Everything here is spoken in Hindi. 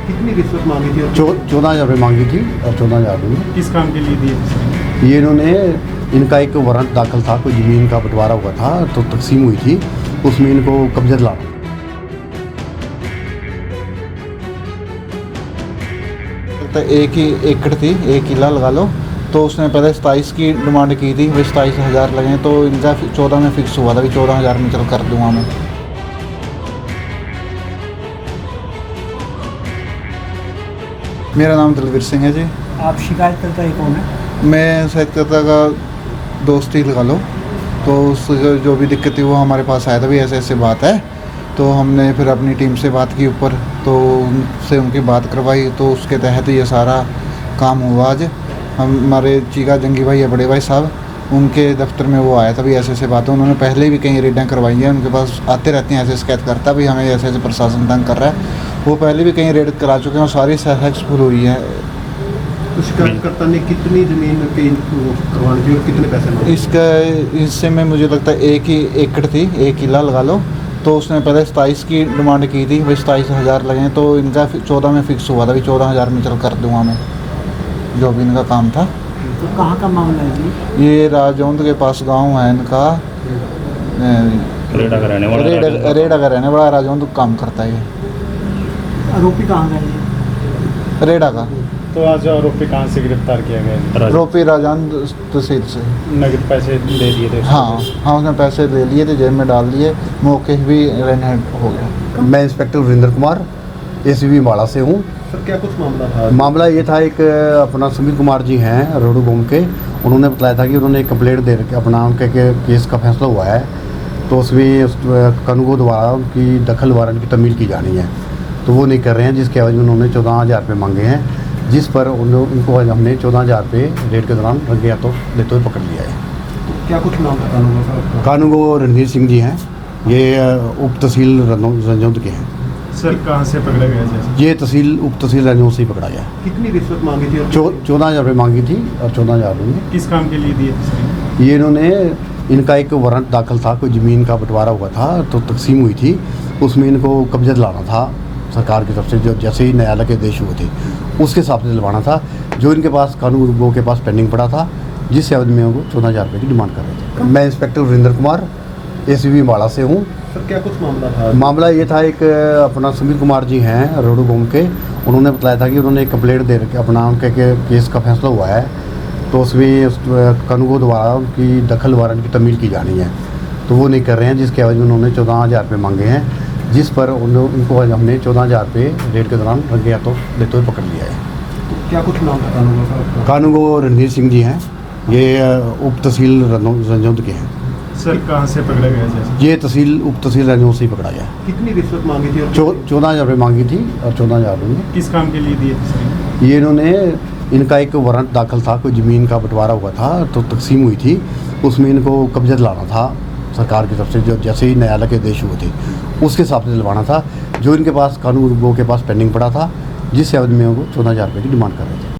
कितनी रिश्वत मांगी थी? 14,000 रुपये मांगी थी और 14,000 दूंगी। किस काम के लिए दिए थे? ये इन्होंने इनका एक वारंट दाखिल था, कोई ज़मीन का बंटवारा हुआ था तो तकसीम हुई थी, उसमें इनको कब्जा दिलाना। तो एक ही एकड़ थी, 1 किला लगा लो, तो उसने पहले 27 की डिमांड की थी, वही 27,000 लगे, तो इनका 14 में फिक्स हुआ था कि 14,000 में चल कर दूंगा मैं। मेरा नाम दलवीर सिंह है जी। आप शिकायतकर्ता ही कौन है? मैं शिकायतकर्ता का दोस्त ही लगा लो, तो उस जो भी दिक्कत थी वो हमारे पास आया था, भी ऐसे ऐसे बात है, तो हमने फिर अपनी टीम से बात की ऊपर, तो उनसे उनकी बात करवाई, तो उसके तहत ये सारा काम हुआ। आज हमारे चीका जंगी भाई है, बड़े भाई साहब, उनके दफ्तर में वो आया था, भी ऐसे ऐसे बातें, उन्होंने पहले भी कई रेडें करवाई हैं, उनके पास आते रहते हैं ऐसे शिकायत करता भी हमें ऐसे ऐसे प्रशासन तंग कर रहा है। वो पहले भी कई रेड करा चुके हैं और सारी सक्सेसफुल हुई है। तो शिकायतकर्ता ने कितनी ज़मीन पे करवानी थी और कितने पैसे मांगे? इसका हिस्से में मुझे लगता है 1 ही एकड़ थी, 1 किला लगा लो, तो उसने पहले 27 की डिमांड की थी, वही 27,000 लगे, तो इनका 14 में फिक्स हुआ था कि 14,000 में चल कर दूंगा मैं, जो भी इनका काम था। तो कहाँ का मामला है जी? ये राजौंद के पास गांव है इनका, रेडा का रहने वाला राजौंद काम करता है ये, आरोपी कहाँ का है जी? रेडा का। तो आज आरोपी कहाँ से गिरफ्तार किया गया? आरोपी राजौंद तहसील से। नगद पैसे ले लिए थे? हाँ, उसने पैसे ले लिए थे, जेब में डाल दिए, मौके भी रेनहेड हो गया। मैं इंस्पेक्टर वीरेंद्र कुमार ACB अम्बाड़ा से हूँ। सर, क्या कुछ मामला था? मामला ये था, एक अपना सुमित कुमार जी हैं रोडू गाँव के, उन्होंने बताया था कि उन्होंने एक कंप्लेंट दे रखी, अपना उनके केस का फैसला हुआ है, तो उसमें कानून द्वारा उनकी दखल वारंट की तमील की जानी है, तो वो नहीं कर रहे हैं, जिसके एवज में उन्होंने 14,000 रुपये मांगे हैं, जिस पर उनको आज हमने 14,000 रुपये रेड के दौरान रंगे हाथों लेते हुए पकड़ लिया है। क्या कुछ नाम था कानून का? कानूगो रणधीर सिंह जी हैं, ये उप तहसील रंजौंद के हैं। सर, कहाँ से पकड़ा गया जैसे? ये उप तहसील रंजौंद से ही पकड़ा गया। कितनी रिश्वत मांगी थी? 14,000 रुपये मांगी थी और 14,000 दूंगी। किस काम के लिए दिए थे? ये इन्होंने इनका एक वारंट दाखिल था, कोई ज़मीन का बंटवारा हुआ था तो तकसीम हुई थी, उसमें इनको कब्जा दिलाना था सरकार की तरफ से, जो जैसे ही न्यायालय के आदेश हुए थे उसके हिसाब से दिलवाना था, जो इनके पास कानून वो के पास पेंडिंग पड़ा था, जिस एवज में वो 14,000 रुपये की डिमांड कर रहे थे। मैं इंस्पेक्टर वीरेंद्र कुमार ACB अम्बाड़ा से हूँ। सर, क्या कुछ मामला था? मामला ये था, एक अपना सुमित कुमार जी हैं रोडू गाँव के, उन्होंने बताया था कि उन्होंने एक कंप्लेंट दे रखी, अपना उनके केस का फैसला हुआ है, तो उसमें कानून द्वारा उनकी दखल वारंट की तमील की जानी है, तो वो नहीं कर रहे हैं, जिसके एवज में उन्होंने 14,000 रुपये मांगे हैं, जिस पर उनको आज हमने 14,000 रुपये रेड के दौरान रंगे हाथों लेते हुए पकड़ लिया है। तो क्या कुछ नाम था कानून का? कानूगो रणधीर सिंह जी हैं, ये उप तहसील रंजौंद के हैं। सर, कहाँ से पकड़ा गया जैसे? ये उप तहसील रंजौंद से ही पकड़ा गया। कितनी रिश्वत मांगी थी? 14,000 रुपये मांगी थी और 14,000 दूंगी। किस काम के लिए दिए थे? ये इन्होंने इनका एक वारंट दाखिल था, कोई ज़मीन का बंटवारा हुआ था तो तकसीम हुई थी, उसमें इनको कब्जा दिलाना था सरकार की तरफ से, जो जैसे ही न्यायालय के आदेश हुए थे उसके हिसाब से दिलवाना था, जो इनके पास कानून वो के पास पेंडिंग पड़ा था, जिस एवज में वो 14,000 रुपये की डिमांड कर रहे थे।